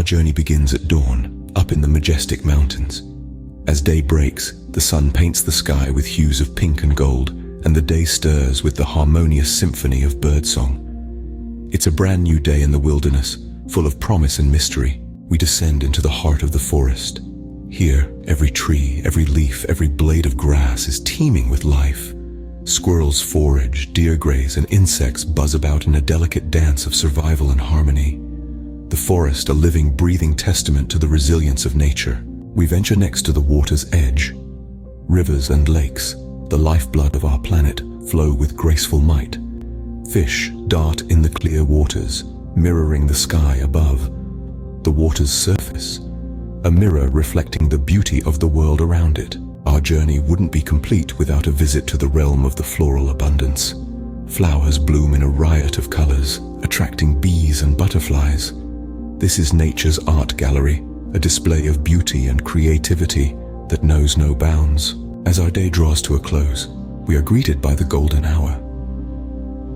Our journey begins at dawn, up in the majestic mountains. As day breaks, the sun paints the sky with hues of pink and gold, and the day stirs with the harmonious symphony of birdsong. It's a brand new day in the wilderness, full of promise and mystery. We descend into the heart of the forest. Here, every tree, every leaf, every blade of grass is teeming with life. Squirrels forage, deer graze, and insects buzz about in a delicate dance of survival and harmony. The forest, a living, breathing testament to the resilience of nature. We venture next to the water's edge. Rivers and lakes, the lifeblood of our planet, flow with graceful might. Fish dart in the clear waters, mirroring the sky above. The water's surface, a mirror reflecting the beauty of the world around it. Our journey wouldn't be complete without a visit to the realm of the floral abundance. Flowers bloom in a riot of colors, attracting bees and butterflies. This is nature's art gallery, a display of beauty and creativity that knows no bounds. As our day draws to a close, we are greeted by the golden hour.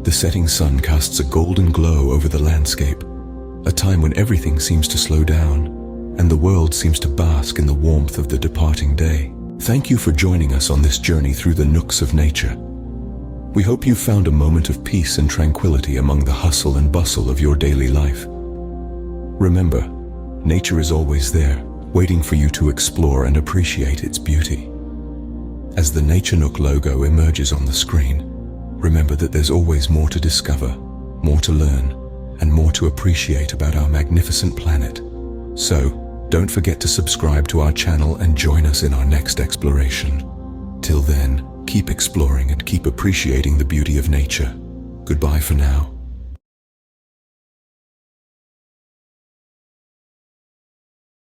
The setting sun casts a golden glow over the landscape, a time when everything seems to slow down, and the world seems to bask in the warmth of the departing day. Thank you for joining us on this journey through the nooks of nature. We hope you found a moment of peace and tranquility among the hustle and bustle of your daily life. Remember, nature is always there, waiting for you to explore and appreciate its beauty. As the Nature Nook logo emerges on the screen, remember that there's always more to discover, more to learn, and more to appreciate about our magnificent planet. So, don't forget to subscribe to our channel and join us in our next exploration. Till then, keep exploring and keep appreciating the beauty of nature. Goodbye for now.